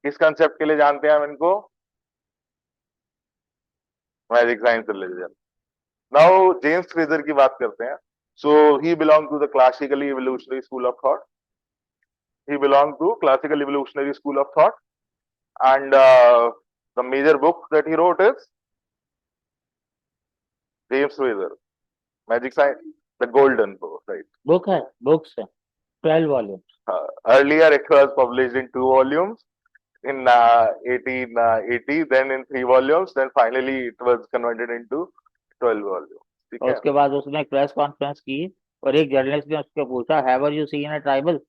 किस concept के लिए जानते हैं हम इनको? Magic science religion. Now James Frazer की बात करते हैं. So he belong to the classically evolutionary school of thought. He belonged to classical evolutionary school of thought, and the major book that he wrote is James Fraser, Magic Science, the Golden Book, right?
Book है, books है, 12 volumes.
Earlier it was published in 2 volumes in 1880, then in 3 volumes, then finally it was converted into 12 volumes.
और उसके बाद उसने एक press conference की और एक जर्नलिस्ट ने उसको पूछा, have you seen a tribal?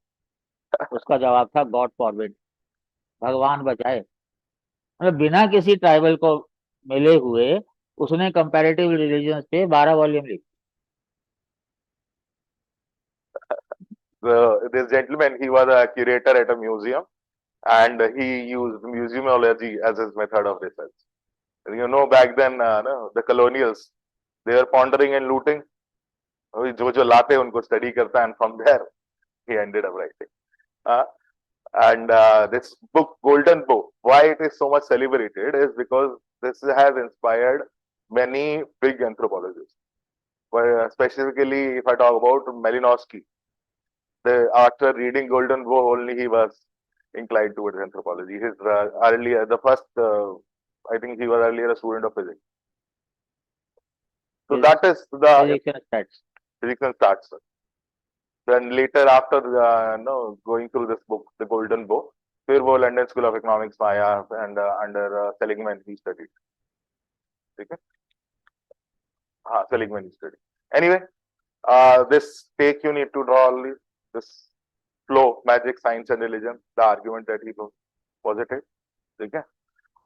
उसका जवाब था, गॉड फॉरबिड, भगवान बचाए. मतलब बिना किसी ट्राइबल को मिले हुए उसने कंपैरेटिव रिलीजन्स पे 12 वॉल्यूम लिखे.
This gentleman, he was a curator at a museum, and he used museumology as his method of research. You know, back then, no, the colonials, they were pondering and looting. जो लाते उनको study करता, and from there he ended up writing. And this book, Golden Bow, why it is so much celebrated is because this has inspired many big anthropologists. Specifically, if I talk about Malinowski, after reading Golden Bow, only he was inclined towards anthropology. His earlier, the first, I think he was earlier a student of physics. So that is the physics and stats. Then later, after going through this book, The Golden Bow, फिर वो London School of Economics में आया, and under Seligman he studied. ठीक है? हाँ, Seligman he studied. Anyway, this take you need to draw all this flow, magic, science and religion, the argument that he posited. ठीक है?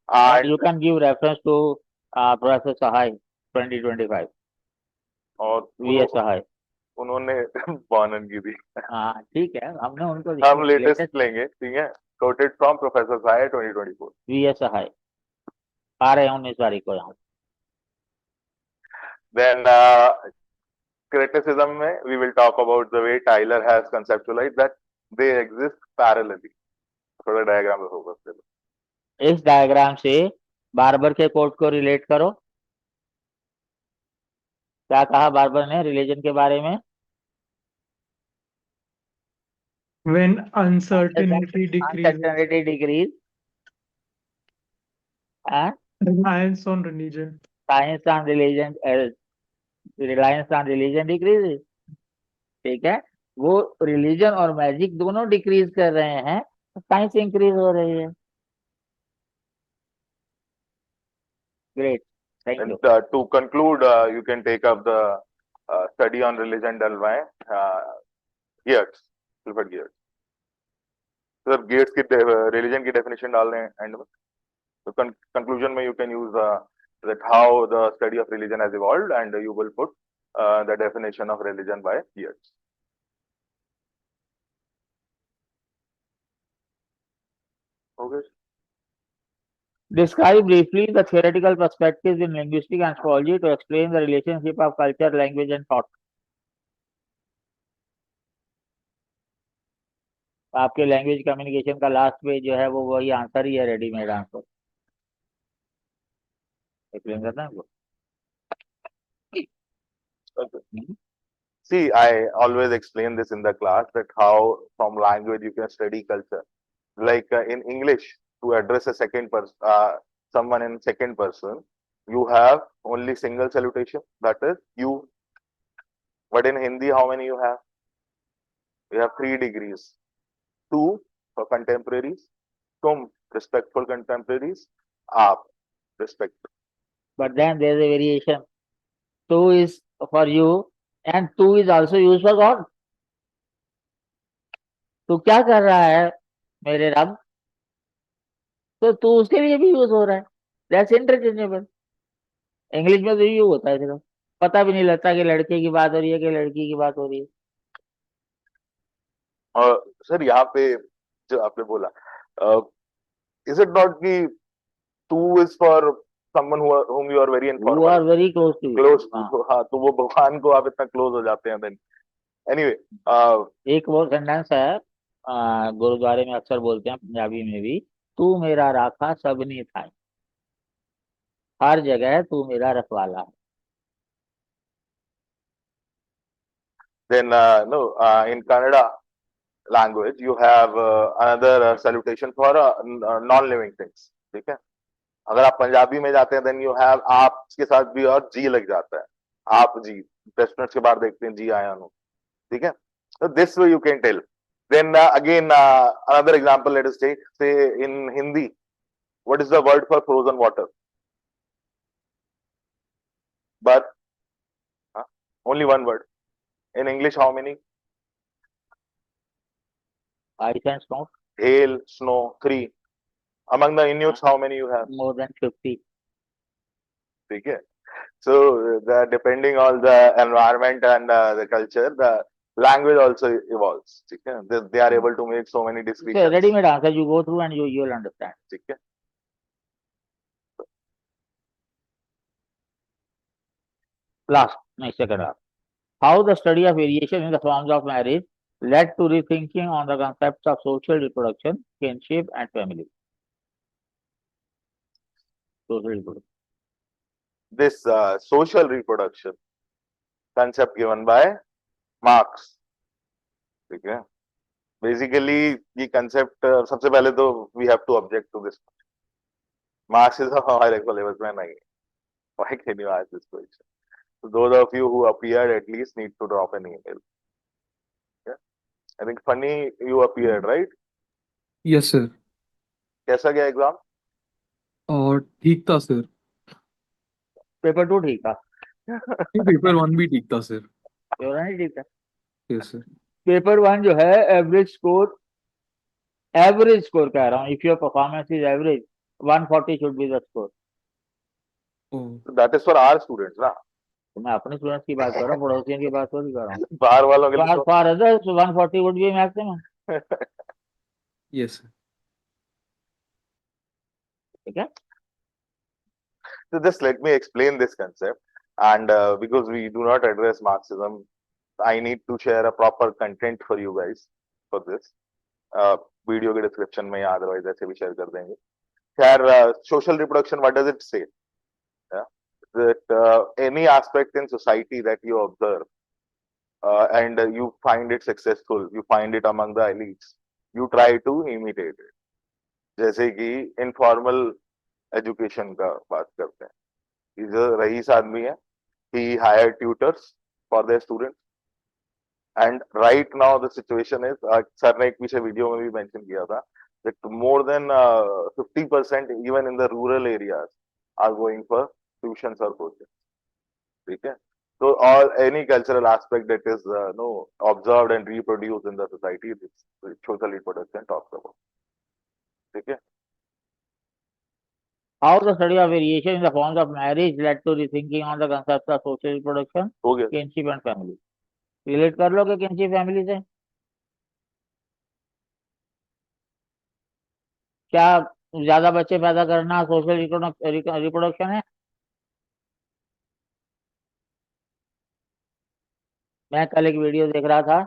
And you can give reference to Professor Sahai 2025 और V.S. Sahai.
उन्होंने वर्णन की थी.
हाँ ठीक है, हमने उनको
हम लेटेस्ट लेंगे. ठीक है, quoted from Professor Sahai 2024. V.S.
Sahai आ रहे हैं 19 तारीख को यहाँ.
Then criticism में we will talk about the way Tyler has conceptualized that they exist parallelly. थोड़ा डायग्राम में फोकस करो.
इस डायग्राम से बार्बर के कोट को रिलेट करो. क्या कहा बार्बर ने रिलीजन के बारे में?
When uncertainty decreases,
Uncertainty decrease and
reliance on religion.
science on religion, reliance on religion decreases. ठीक है, वो रिलीजन और मैजिक दोनों डिक्रीज कर रहे हैं, साइंस इंक्रीज हो रही है. Great, thank
And
you.
to conclude, you can take up the study on religion done by Geertz, Clifford Geertz. So Geertz की religion की definition डाल रहे हैं एंड में. So conclusion में you can use that how the study of religion has evolved, and you will put the definition of religion by Geertz. Okay.
Describe briefly the theoretical perspectives in linguistic anthropology to explain the relationship of culture, language and thought. आपके language communication का last page जो है वो वही answer ही है, readymade answer. Explain करना है वो.
Okay. See, I always explain this in the class that how from language you can study culture. Like in English, to address a second person, someone in second person, you have only single salutation, that is you. But in Hindi, how many you have? You have 3 degrees. 2 for contemporaries, tum respectful contemporaries, aap respect.
But then there is a variation. Two is for you and two is also used for God. तू क्या कर रहा है मेरे रब, तो तू उसके लिए भी यूज हो रहा है. That's interchangeable. इंग्लिश में तो यूज होता है, सिर्फ पता भी नहीं लगता कि लड़के की बात हो रही है कि लड़की की बात हो रही है.
और सर यहाँ पे जो आपने बोला, is it not कि 2 is for someone whom you are very informal,
You are very close to you.
close
हाँ.
to, हाँ, तो वो भगवान को आप इतना क्लोज हो जाते हैं. then anyway,
एक वो सेंटेंस है, गुरुद्वारे में अक्सर बोलते हैं, पंजाबी में भी, तू मेरा राखा सबनी थाई. हर जगह तू मेरा रखवाला है.
then no, in Kannada language you have another salutation for non-living things. ठीक है, अगर आप पंजाबी में जाते हैं then you have आप के साथ भी और जी लग जाता है, आप जी. रेस्टोरेंट के बाहर देखते हैं जी आया हूँ. ठीक है, so this way you can tell. Then again another example, let us take, say in Hindi, what is the word for frozen water? But only one word. In English, how many?
Ice and snow.
Hail, snow, 3. Among the Inuits, how many you have?
More than 50.
ठीक है, so depending on the environment and the culture, the language also evolves. ठीक है, they are able to make so many
It's a
descriptions.
ready-made answer. You go through and you will understand.
ठीक है.
Last, second last. How the study of variation in the forms of marriage led to rethinking on the concepts of social reproduction, kinship, and family. Social reproduction.
This social reproduction concept given by Marx. ठीक है, basically ये concept सबसे पहले तो we have to object to this. Marxism हमारे syllabus में नहीं है. Why can you ask this question? So those of you who appeared at least need to drop an email. Yeah? I think funny you appeared, right?
Yes sir.
कैसा गया exam?
और ठीक था sir.
Paper 2 ठीक था.
Paper 1 भी ठीक था सर.
पेपर 1 ठीक था.
Yes sir.
पेपर 1 जो है एवरेज स्कोर कह रहा हूँ. If your performance is average 140 should be the score.
That is for our students ना.
तो मैं अपने स्टूडेंट्स की बात कर रहा हूँ, पड़ोसियों की बात थोड़ी कर रहा हूँ.
बाहर वालों के लिए तो
for others 140 would be maximum.
Yes sir.
ठीक है.
So just let me explain this concept. and because we do not address Marxism, I need to share a proper content for you guys for this. Video के description में या otherwise ऐसे भी share कर देंगे. खैर, social reproduction, what does it say? Yeah? That any aspect in society that you observe and you find it successful, you find it among the elites, you try to imitate it. जैसे कि informal education का बात करते हैं. ये जो rice आदमी है, he hired tutors for their students. And right now the situation is, sir ने एक पीछे वीडियो में भी mention किया था, that more than 50% even in the rural areas are going for tuitions or coaching. ठीक है? So all any cultural aspect that is no observed and reproduced in the society, this social reproduction talks about. ठीक है?
How the study of variation in the forms of marriage led to rethinking on the concept of social reproduction,
हो गया.
kinship and family. Relate कर लोगे kinship family से? क्या ज्यादा बच्चे पैदा करना सोशल रिप्रोडक्शन है? मैं कल एक वीडियो देख रहा था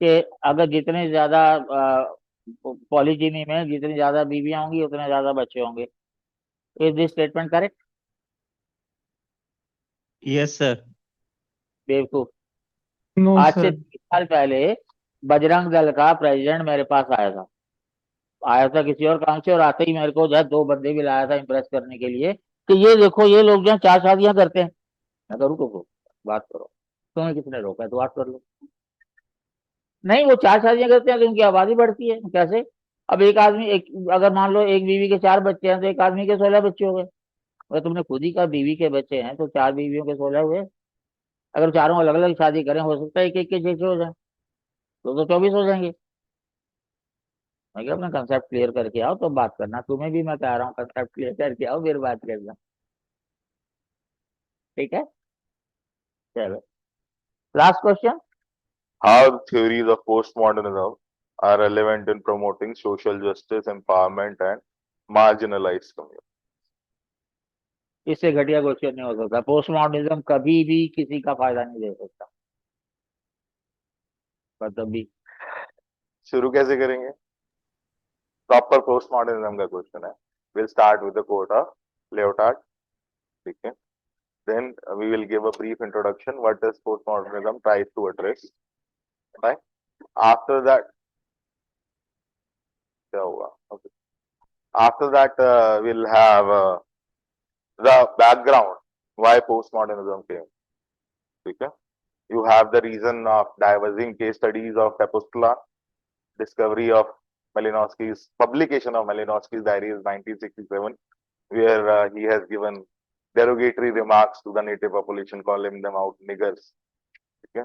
कि अगर जितने ज्यादा पॉलीजिनी में जितनी ज्यादा बीवियां होंगी उतने ज्यादा बच्चे होंगे. Is this statement correct?
Yes sir.
बेवकूफ.
No,
आज से
sir.
30 साल पहले बजरंग दल का प्रेसिडेंट मेरे पास आया था किसी और काम से, और आते ही मेरे को जो है 2 बंदे भी लाया था इम्प्रेस करने के लिए कि ये देखो ये लोग जो 4 शादियां करते हैं. मैं करूँ तो बात करो, तुम्हें किसने रोका है? तो बात कर लो. नहीं, वो 4 शादियां करते हैं तो उनकी आबादी बढ़ती है. कैसे? अब एक आदमी अगर मान लो एक बीवी के 4 बच्चे हैं तो एक आदमी के 16 बच्चे हो गए. अगर तुमने खुद ही कहा बीवी के बच्चे हैं तो 4 बीवियों के 16 हुए. अगर चारों अलग अलग शादी करें हो सकता है एक एक के 6 हो जाए, तो 24 हो जाएंगे. मैं क्या अपना कंसेप्ट क्लियर करके आओ तो बात करना. तुम्हें भी मैं कह रहा हूँ कंसेप्ट क्लियर करके आओ फिर बात करना. ठीक है, चलो last question.
How theories of postmodernism are relevant in promoting social justice, empowerment, and marginalized communities.
इससे घटिया क्वेश्चन नहीं हो सकता. पोस्टमॉडर्निज्म कभी भी किसी का फायदा नहीं दे सकता. मतलब भी
शुरू कैसे करेंगे? प्रॉपर पोस्टमॉडर्निज्म का क्वेश्चन है. Will start with the quote of Lyotard. ठीक है? Then we will give a brief introduction what does postmodernism tries to address. Right? After that, क्या हुआ? Okay. After that, we'll have the background why postmodernism came. ठीक है? You have the reason of diverging case studies of Kapustula, discovery of Malinowski's publication of Malinowski's diaries 1967, where he has given derogatory remarks to the native population, calling them out niggers. Okay?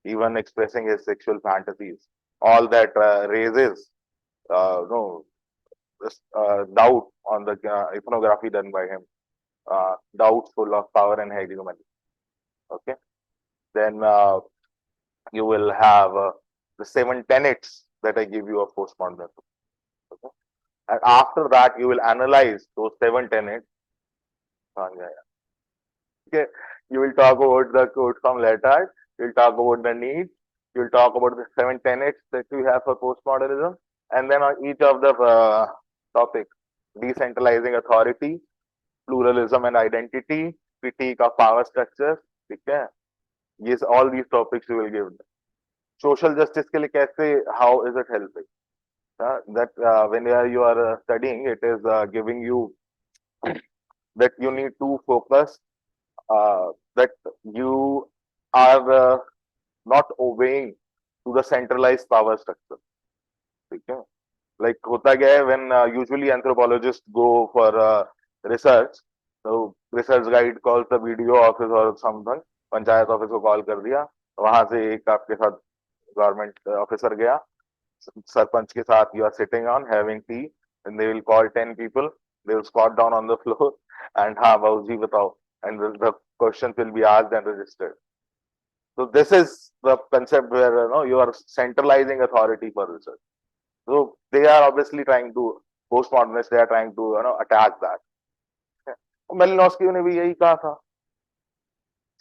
Even expressing his sexual fantasies. All that raises doubt on the ethnography done by him. Doubts full of power and hegemony. Okay. Then you will have the 7 tenets that I give you of postmodernism. Okay. And after that, you will analyze those 7 tenets. Okay. You will talk about the quote from Letard. You will talk about the need. You will talk about the 7 tenets that we have for postmodernism. And then on each of the topics, decentralizing authority, pluralism and identity, critique of power structures. Okay. Yes, all these topics you will give. Social justice के लिए कैसे, how is it helping? That when you are studying, it is giving you that you need to focus that you are not obeying to the centralized power structure. Okay? Like hota gaya when usually anthropologists go for research, so research guide calls the BDO office or something, panchayat office को call कर दिया, वहां से एक आपके साथ government officer गया, सरपंच के साथ you are sitting on having tea, and they will call 10 people, they will squat down on the floor and हाँ बाबूजी बताओ, and the questions will be asked and registered. So this is the concept where you are centralizing authority for research. So they are obviously trying to, postmodernists, they are trying to attack that. Malinowski ने भी यही कहा था.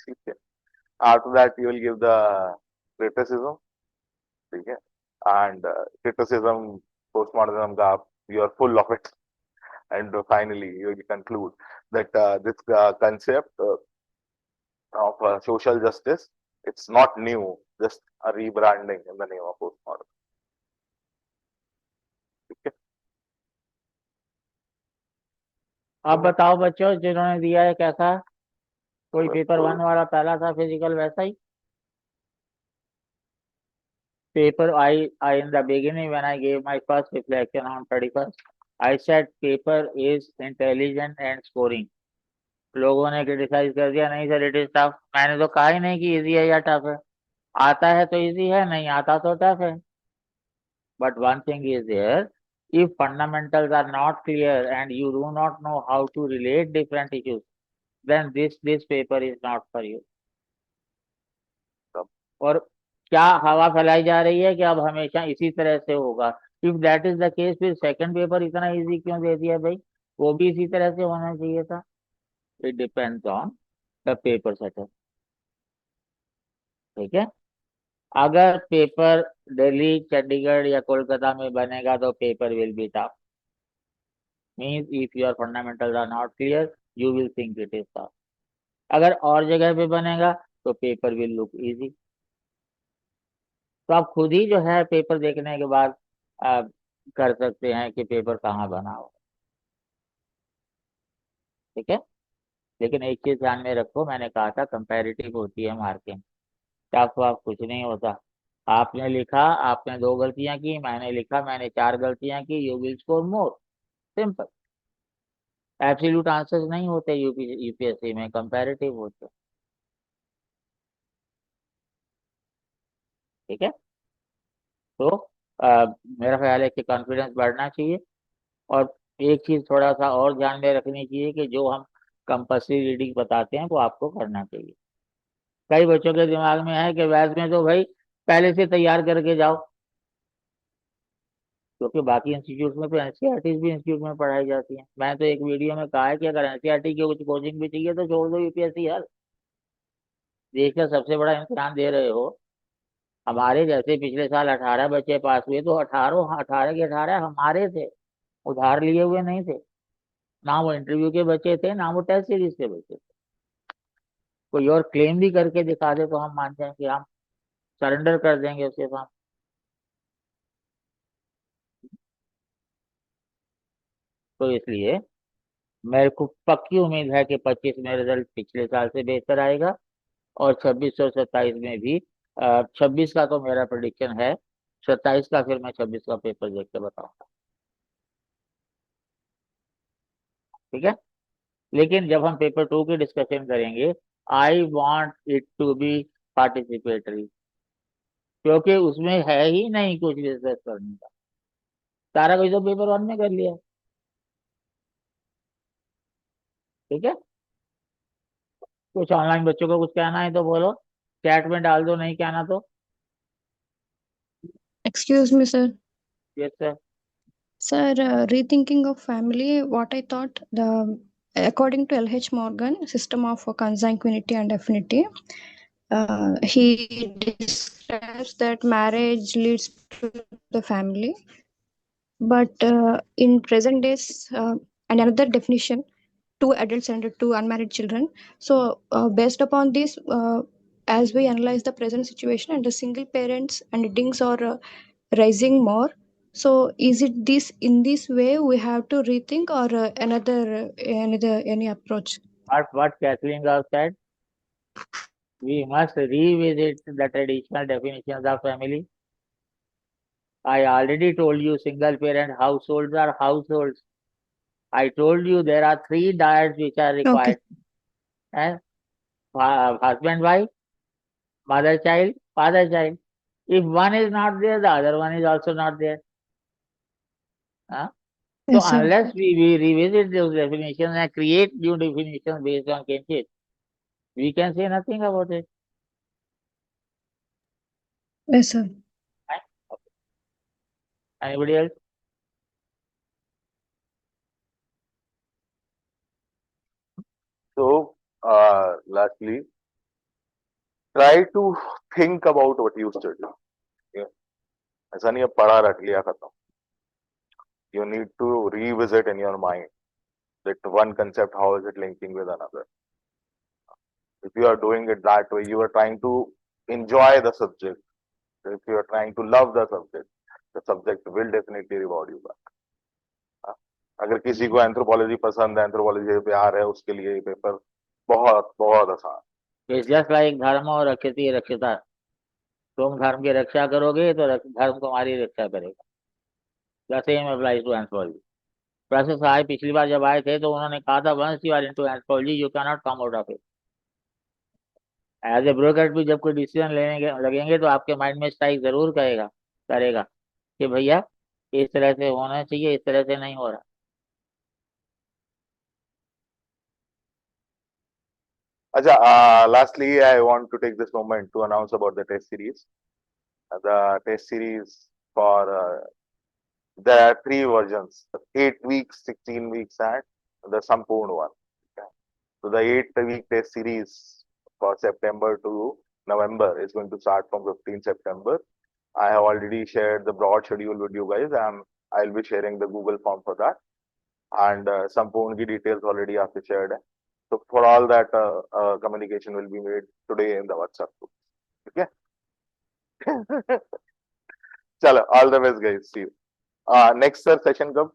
ठीक है. After that, you will give the criticism. ठीक है. And criticism, postmodernism का you are full of it. And finally, you will conclude that this concept of social justice, it's not new, just a rebranding in the name of postmodernism. ठीक है.
अब बताओ बच्चों, जिन्होंने दिया है कैसा, कोई पेपर 1 वाला पहला था फिजिकल वैसा ही paper. I in the beginning when I gave my first reflection on 31st, I said paper is intelligent and scoring. लोगों ने क्रिटिसाइज कर दिया, नहीं सर इट इज टफ. मैंने तो कहा ही नहीं कि इजी है या टफ है. आता है तो इजी है, नहीं आता तो टफ है. But one thing is there, if fundamentals are not clear and you do not know how to relate different issues, then this paper is not for you. और क्या हवा फैलाई जा रही है कि अब हमेशा इसी तरह से होगा? If that is the case, फिर सेकंड पेपर इतना इजी क्यों दे दिया भाई? वो भी इसी तरह से होना चाहिए था. It depends on the paper setup. ठीक है. अगर पेपर दिल्ली, चंडीगढ़ या कोलकाता में बनेगा तो paper will be tough. Means if your fundamentals are not clear, you will think it is tough. अगर और जगह पे बनेगा तो पेपर विल लुक इजी. तो आप खुद ही जो है पेपर देखने के बाद कर सकते हैं कि पेपर कहाँ बना हो. ठीक है. लेकिन एक चीज ध्यान में रखो, मैंने कहा था कंपैरेटिव होती है मार्किंग, टफ वाफ कुछ नहीं होता. आपने लिखा, आपने 2 गलतियां की, मैंने लिखा, मैंने 4 गलतियां की, you will score more. Simple. Absolute answers नहीं होते यूपीएससी में, कंपैरेटिव होते. ठीक है. तो मेरा ख्याल है कि कॉन्फिडेंस बढ़ना चाहिए. और एक चीज थोड़ा सा और ध्यान में रखनी चाहिए कि जो हम कंपल्सरी रीडिंग बताते हैं वो आपको करना चाहिए. कई बच्चों के दिमाग में है कि वैस में तो भाई पहले से तैयार करके जाओ, क्योंकि बाकी इंस्टीट्यूट में तो एनसीईआरटी भी इंस्टीट्यूट में पढ़ाई जाती है. मैं तो एक वीडियो में कहा है कि अगर एनसीईआरटी की कुछ कोचिंग भी चाहिए तो छोड़ दो यूपीएससी. यार देश का सबसे बड़ा इम्तिहान दे रहे हो. हमारे जैसे पिछले साल 18 बच्चे पास हुए तो 18 के 18 हमारे थे, उधार लिए हुए नहीं थे. ना वो इंटरव्यू के बच्चे थे, ना वो टेस्ट सीरीज के बच्चे थे. कोई और क्लेम भी करके दिखा दे तो हम मान जाएं कि हम सरेंडर कर देंगे उसके साथ. तो इसलिए मेरे को पक्की उम्मीद है कि 25 में रिजल्ट पिछले साल से बेहतर आएगा. और 26 और 27 में भी. 26 का तो मेरा प्रेडिक्शन है, 27 का फिर मैं 26 का पेपर देख के बताऊंगा. ठीक है. लेकिन जब हम पेपर 2 की डिस्कशन करेंगे, I want it to be participatory, क्योंकि उसमें है ही नहीं कुछ रिसर्च करने का. सारा कुछ तो पेपर 1 में कर लिया. ठीक है. कुछ ऑनलाइन बच्चों को कुछ कहना है तो बोलो, चैट में डाल दो, नहीं कहना तो.
Excuse me, sir.
Yes sir.
Sir, rethinking of family, what I thought, according to L.H. Morgan, system of consanguinity and affinity, he describes that marriage leads to the family. But in present days, and another definition, 2 adults and 2 unmarried children. So, based upon this, as we analyze the present situation and the single parents and weddings are rising more. So, is it this in this way we have to rethink or any approach?
What Kathleen Gao said, we must revisit the traditional definitions of family. I already told you single parent households are households. I told you there are 3 diets which are required. And husband, wife, mother, child, father, child. If one is not there, the other one is also not there. Huh? So
Yes, sir.
unless we revisit those definitions and create new definitions based on kinship, we can say nothing about it.
Yes, sir.
Right? Okay. Anybody else?
So, lastly, try to think about what you study. ऐसा नहीं है पढ़ा रट लिया खत्म. You need to revisit in your mind that one concept, how is it linking with another. If you are doing it that way, you are trying to enjoy the subject. If you are trying to love the subject will definitely reward you back. अगर किसी को anthropology पसंद है, anthropology पे प्यार है, उसके लिए ये पेपर बहुत बहुत आसान.
इट्स जस्ट लाइक धर्म और रक्षति रक्षिता. तुम धर्म की रक्षा करोगे तो धर्म तुम्हारी रक्षा करेगा. The same applies to anthropology. Professor साहब पिछली बार जब आए थे तो उन्होंने कहा था once you are into anthropology you can not come out of it. As a bureaucrat भी जब कोई डिसीजन लेने लगेंगे तो आपके माइंड में स्ट्राइक जरूर करेगा कि भैया इस तरह से होना चाहिए, इस तरह से नहीं हो रहा.
अच्छा, lastly, I want to take this moment to announce about the test series. The test series for there are 3 versions: 8 weeks, 16 weeks, and the Sampurna one. Okay. So the 8-week test series for September to November is going to start from 15 September. I have already shared the broad schedule with you guys, and I'll be sharing the Google form for that. And Sampurna ki details already aapse shared hai. So for all that, communication will be made today in the WhatsApp group. Okay. Chalo, all the best, guys. See you. Next sir session kab?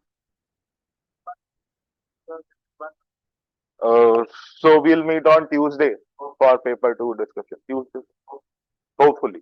So we'll meet on Tuesday for paper 2 discussion. Tuesday, hopefully.